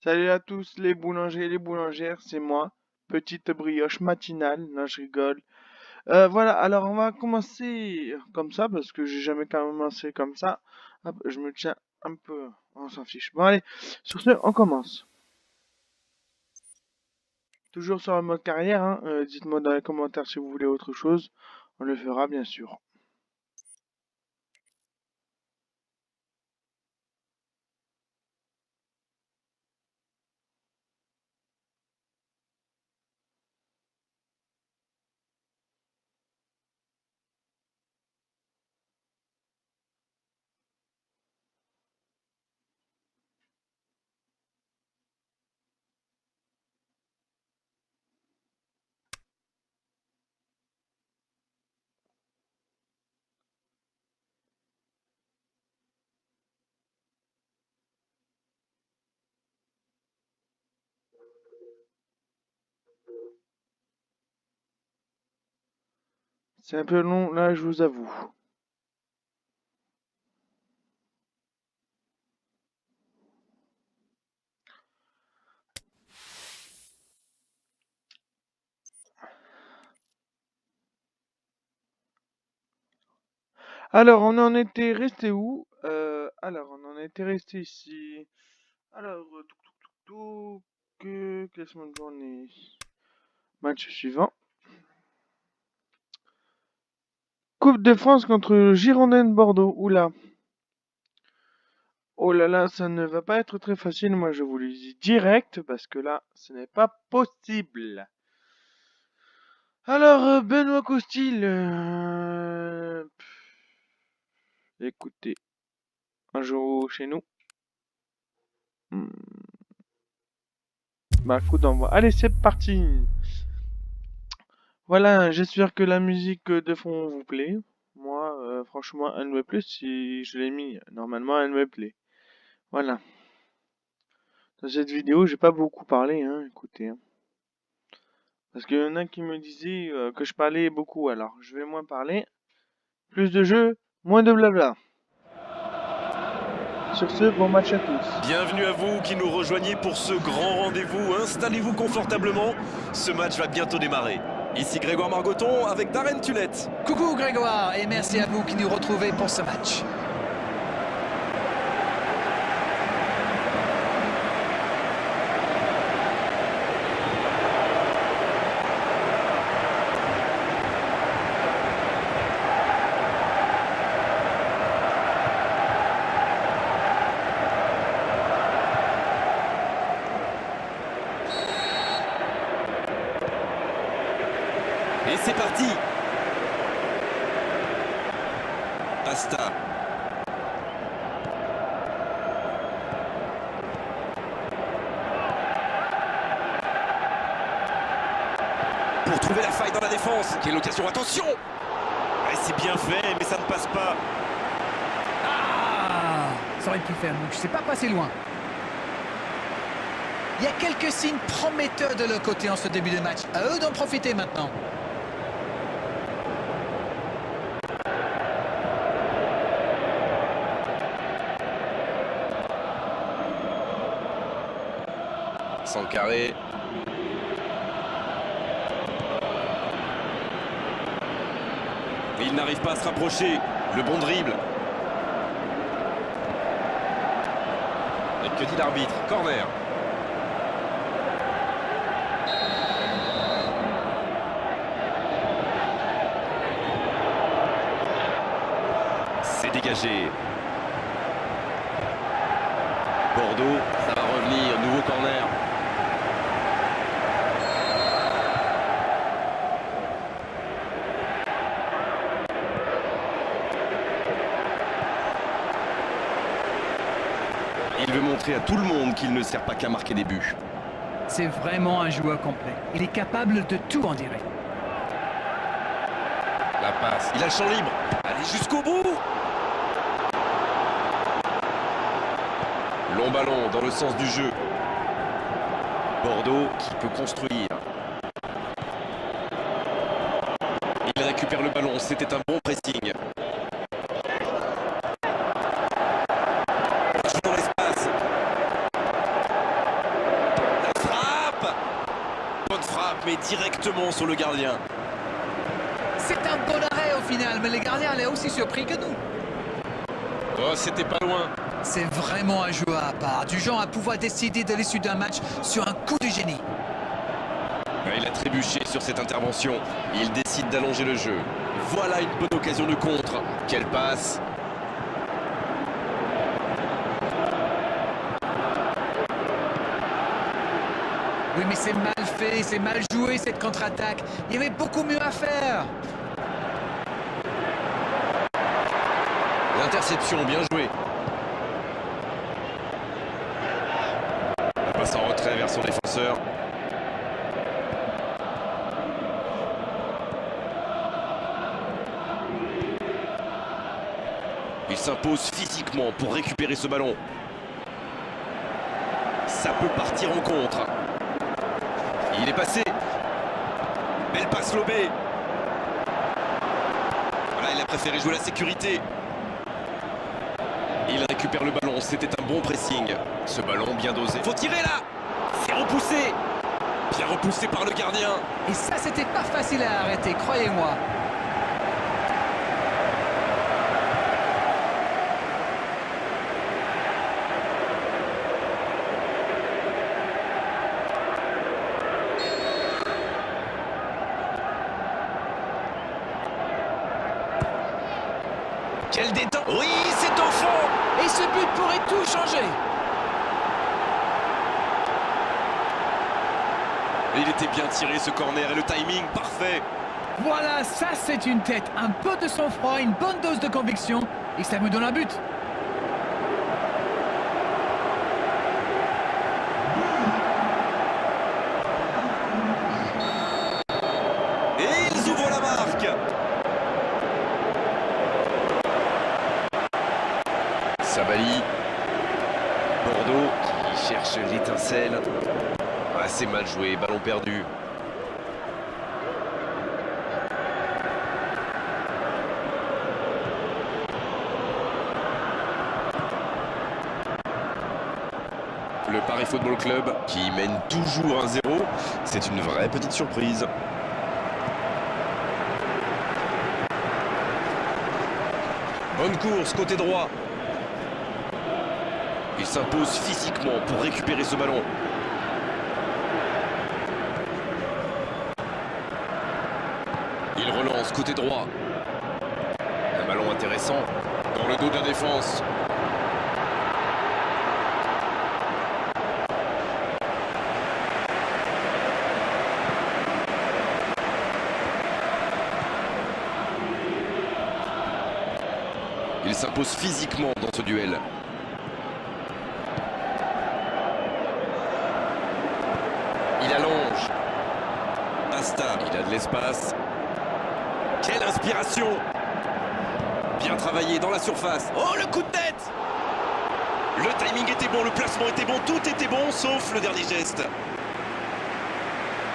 Salut à tous les boulangers et les boulangères, c'est moi, petite brioche matinale, non je rigole. Voilà, alors on va commencer comme ça parce que j'ai jamais commencé comme ça. Hop, je me tiens un peu, on s'en fiche. Bon allez, sur ce, on commence. Toujours sur le mode carrière, hein. Dites-moi dans les commentaires si vous voulez autre chose, on le fera bien sûr. C'est un peu long là, je vous avoue. Alors, on en était resté où? Alors, on en était resté ici. Alors, classement de journée. Match suivant. Coupe de France contre Girondins de Bordeaux. Oula. Oh là là, ça ne va pas être très facile. Moi, je vous le dis direct parce que là, ce n'est pas possible. Alors, Benoît Costil. Écoutez, un jour chez nous. Bah, coup d'envoi. Allez, c'est parti. Voilà, j'espère que la musique de fond vous plaît. Moi, franchement, elle me plaît. Si je l'ai mis, normalement, elle me plaît. Voilà. Dans cette vidéo, j'ai pas beaucoup parlé, hein, écoutez, hein. Parce qu'il y en a qui me disaient que je parlais beaucoup, alors je vais moins parler. Plus de jeux, moins de blabla. Sur ce, bon match à tous. Bienvenue à vous qui nous rejoignez pour ce grand rendez-vous. Installez-vous confortablement, ce match va bientôt démarrer. Ici Grégoire Margoton avec Darren Tulette. Coucou Grégoire et merci à vous qui nous retrouvez pour ce match. Et c'est parti. Pasta. Pour trouver la faille dans la défense. Quelle occasion, attention. C'est bien fait, mais ça ne passe pas. Ah, ça aurait pu faire mouche, c'est pas passé loin. Il y a quelques signes prometteurs de leur côté en ce début de match. À eux d'en profiter maintenant. Sankaré. Il n'arrive pas à se rapprocher. Le bon dribble. Et que dit l'arbitre? Corner. C'est dégagé. Bordeaux, ça va revenir. Nouveau corner. Il veut montrer à tout le monde qu'il ne sert pas qu'à marquer des buts. C'est vraiment un joueur complet. Il est capable de tout en direct. La passe. Il a le champ libre. Allez jusqu'au bout. Long ballon dans le sens du jeu. Bordeaux qui peut construire. Il récupère le ballon. C'était un bon pressing. Dans l'espace. directement sur le gardien. C'est un bon arrêt au final, mais les gardiens allaient aussi surpris que nous. Oh, c'était pas loin. C'est vraiment un joueur à part, du genre à pouvoir décider de l'issue d'un match sur un coup de génie. Il a trébuché sur cette intervention. Il décide d'allonger le jeu. Voilà une bonne occasion de contre. Quelle passe! Oui, mais c'est mal fait, c'est mal joué cette contre-attaque. Il y avait beaucoup mieux à faire. L'interception, bien joué. La passe en retrait vers son défenseur. Il s'impose physiquement pour récupérer ce ballon. Ça peut partir en contre. Il est passé. Belle passe lobée. Voilà, il a préféré jouer la sécurité. Il récupère le ballon, c'était un bon pressing. Ce ballon bien dosé. Faut tirer là. C'est repoussé. Bien repoussé par le gardien. Et ça, c'était pas facile à arrêter, croyez-moi. Quel détente! Oui, c'est au fond! Et ce but pourrait tout changer. Il était bien tiré ce corner et le timing parfait. Voilà, ça c'est une tête, un peu de sang-froid, une bonne dose de conviction. Et ça me donne un but. Et ils ouvrent la marque. Sabali. Bordeaux qui cherche l'étincelle. Assez mal joué, ballon perdu. Le Paris Football Club qui mène toujours 1-0. C'est une vraie petite surprise. Bonne course, côté droit. Il s'impose physiquement pour récupérer ce ballon. Il relance côté droit. Un ballon intéressant dans le dos de la défense. Il s'impose physiquement dans ce duel. Il allonge. Instable, il a de l'espace. Quelle inspiration! Bien travaillé dans la surface. Oh, le coup de tête! Le timing était bon, le placement était bon, tout était bon, sauf le dernier geste.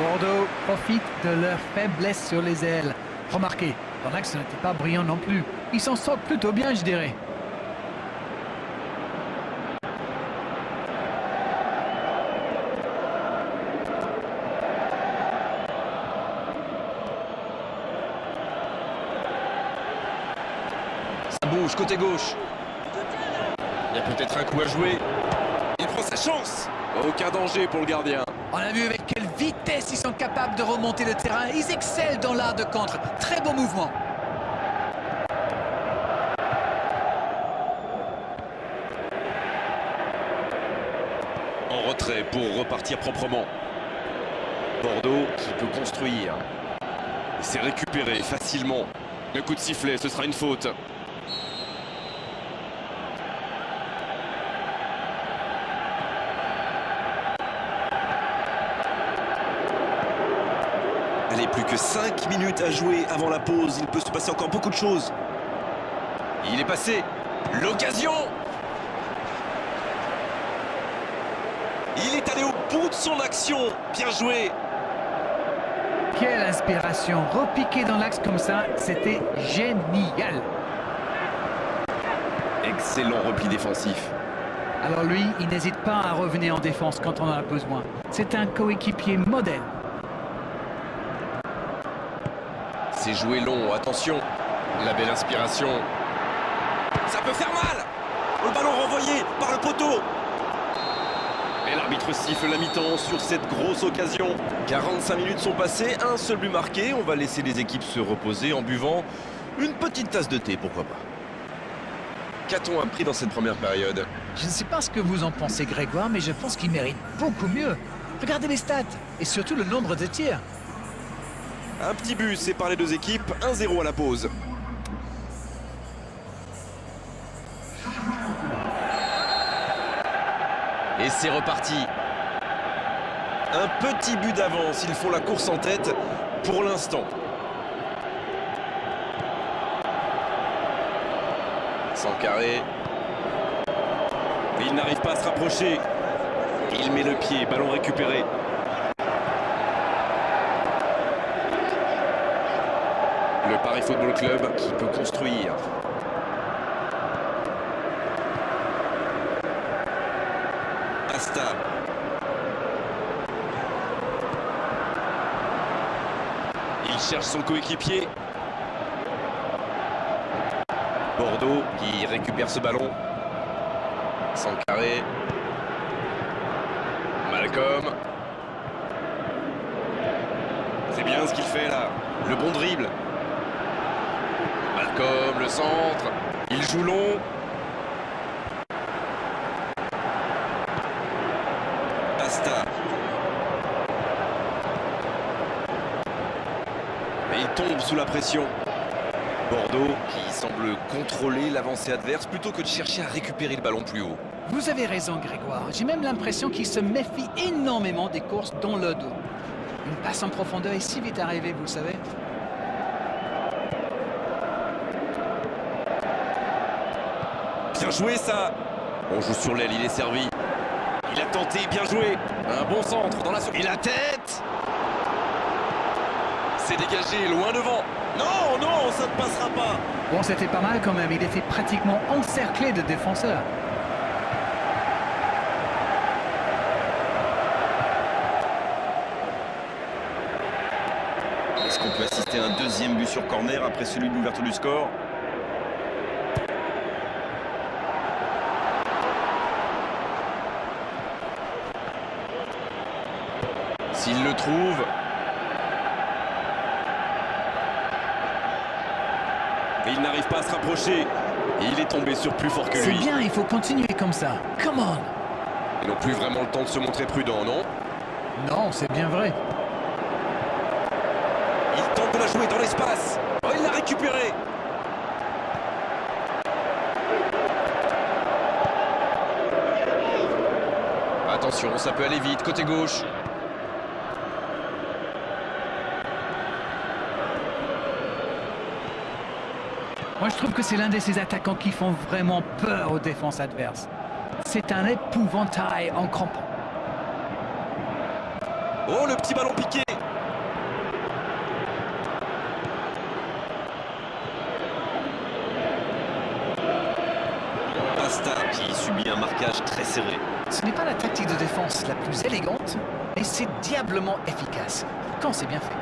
Bordeaux profite de leur faiblesse sur les ailes. Remarquez, dans l'axe, ce n'était pas brillant non plus. Ils s'en sortent plutôt bien, je dirais. Ça bouge côté gauche. Il y a peut-être un coup à jouer. Il prend sa chance. Aucun danger pour le gardien. On a vu avec quelle vitesse ils sont capables de remonter le terrain. Ils excellent dans l'art de contre. Très beau mouvement. En retrait pour repartir proprement. Bordeaux qui peut construire. C'est récupéré facilement. Le coup de sifflet, ce sera une faute. Allez, plus que 5 minutes à jouer avant la pause. Il peut se passer encore beaucoup de choses. Il est passé. L'occasion! Il est allé au bout de son action. Bien joué. Quelle inspiration. Repiquer dans l'axe comme ça, c'était génial. Excellent repli défensif. Alors lui, il n'hésite pas à revenir en défense quand on en a besoin. C'est un coéquipier modèle. C'est joué long, attention. La belle inspiration. Ça peut faire mal. Le ballon renvoyé par le poteau. Et l'arbitre siffle la mi-temps sur cette grosse occasion. 45 minutes sont passées, un seul but marqué. On va laisser les équipes se reposer en buvant une petite tasse de thé, pourquoi pas. Qu'a-t-on appris dans cette première période? Je ne sais pas ce que vous en pensez, Grégoire, mais je pense qu'il mérite beaucoup mieux. Regardez les stats, et surtout le nombre de tirs. Un petit but sépare les deux équipes, 1-0 à la pause. Et c'est reparti. Un petit but d'avance, ils font la course en tête pour l'instant. Sankaré. Il n'arrive pas à se rapprocher. Il met le pied, ballon récupéré. Le Paris Football Club qui peut construire. Asta. Il cherche son coéquipier. Bordeaux qui récupère ce ballon. Sankaré. Malcolm. C'est bien ce qu'il fait là. Le bon dribble. Malcolm, le centre. Il joue long. Asta. Mais il tombe sous la pression. Bordeaux qui semble contrôler l'avancée adverse plutôt que de chercher à récupérer le ballon plus haut. Vous avez raison, Grégoire. J'ai même l'impression qu'il se méfie énormément des courses dans le dos. Une passe en profondeur est si vite arrivée, vous le savez. Bien joué ça. On joue sur l'aile, il est servi. Il a tenté, bien joué. Un bon centre dans la surface. Et la tête. C'est dégagé, loin devant. Non, non, ça ne passera pas. Bon, c'était pas mal quand même. Il était pratiquement encerclé de défenseurs. Est-ce qu'on peut assister à un deuxième but sur corner après celui de l'ouverture du score? S'il le trouve. Et il n'arrive pas à se rapprocher. Et il est tombé sur plus fort que C'est lui. bien, il faut continuer comme ça. Come on! Ils n'ont plus vraiment le temps de se montrer prudent, non? Non, c'est bien vrai. Il tente de la jouer dans l'espace. Oh, il l'a récupéré. Attention, ça peut aller vite, côté gauche. Moi, je trouve que c'est l'un de ces attaquants qui font vraiment peur aux défenses adverses. C'est un épouvantail en crampon. Oh, le petit ballon piqué. Asta qui subit un marquage très serré. Ce n'est pas la tactique de défense la plus élégante, mais c'est diablement efficace quand c'est bien fait.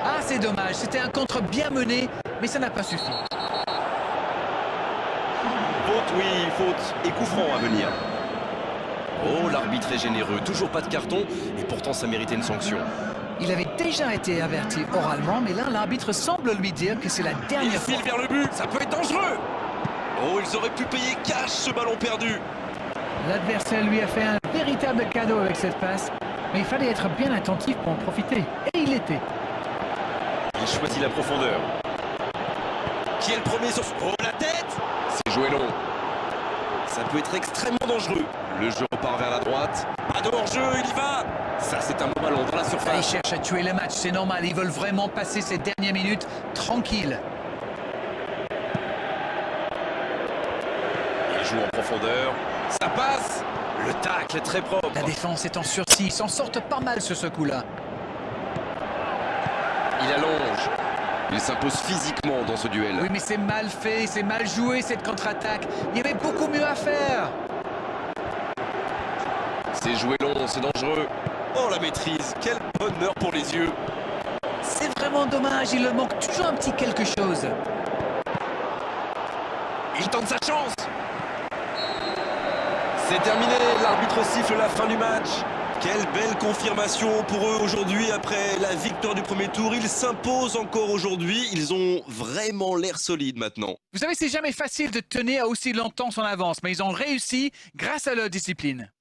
Ah, c'est dommage, c'était un contre bien mené, mais ça n'a pas suffi. Faute, oui, faute. Et coup franc à venir. Oh, l'arbitre est généreux. Toujours pas de carton, et pourtant ça méritait une sanction. Il avait déjà été averti oralement, mais là, l'arbitre semble lui dire que c'est la Il dernière fois. file vers le but, ça peut être dangereux. Oh, ils auraient pu payer cash ce ballon perdu. L'adversaire lui a fait un véritable cadeau avec cette passe, mais il fallait être bien attentif pour en profiter, et il l'était. Il choisit la profondeur. Qui est le premier sur... Oh, la tête. C'est joué long. Ça peut être extrêmement dangereux. Le jeu repart vers la droite. Pas de hors-jeu, il y va. Ça, c'est un bon ballon dans la Ils surface. cherchent à tuer le match, c'est normal, ils veulent vraiment passer ces dernières minutes tranquilles. Il joue en profondeur. Ça passe. Le tacle est très propre. La défense est en sursis, ils s'en sortent pas mal sur ce coup-là. Il allonge. Il s'impose physiquement dans ce duel. Oui, mais c'est mal fait, c'est mal joué cette contre-attaque. Il y avait beaucoup mieux à faire. C'est joué long, c'est dangereux. Oh, la maîtrise, quel bonheur pour les yeux. C'est vraiment dommage, il leur manque toujours un petit quelque chose. Il tente sa chance. C'est terminé, l'arbitre siffle la fin du match. Quelle belle confirmation pour eux aujourd'hui après la victoire du premier tour. Ils s'imposent encore aujourd'hui, ils ont vraiment l'air solides maintenant. Vous savez, c'est jamais facile de tenir aussi longtemps son avance, mais ils ont réussi grâce à leur discipline.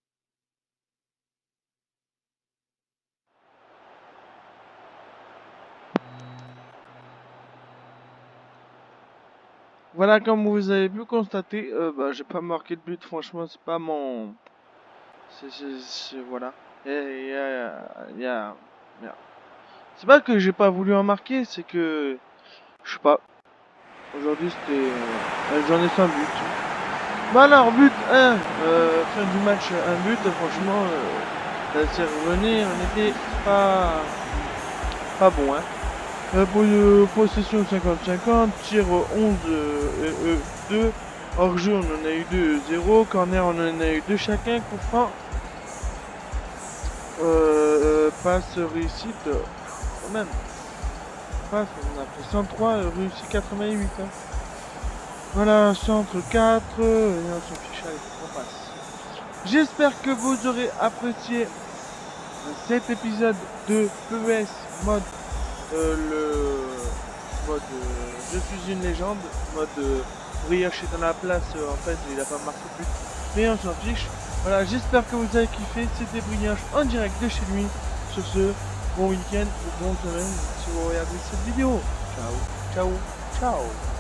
Voilà, comme vous avez pu constater, j'ai pas marqué de but, franchement, c'est pas mon... Voilà. Et y a- C'est pas que j'ai pas voulu en marquer, c'est que... Je sais pas. Aujourd'hui, c'était une journée sans but. Voilà, en but 1, fin du match, un but, franchement, c'est revenu, on était pas bon, hein. Possession 50-50, tir 11, 2, hors-jeu on en a eu 2, 0, corner on en a eu 2 chacun, coup franc, passe réussite, quand même, passe, on a fait 103, réussi 88, hein. Voilà, centre 4, et on s'en fiche, allez, on passe. J'espère que vous aurez apprécié cet épisode de PES mode le mode je suis une légende, mode brioche est dans la place, en fait il a pas marqué de but, mais on s'en fiche. Voilà, j'espère que vous avez kiffé, c'était Brioche en direct de chez lui. Sur ce, bon week-end, bonne semaine si vous regardez cette vidéo. Ciao, ciao, ciao.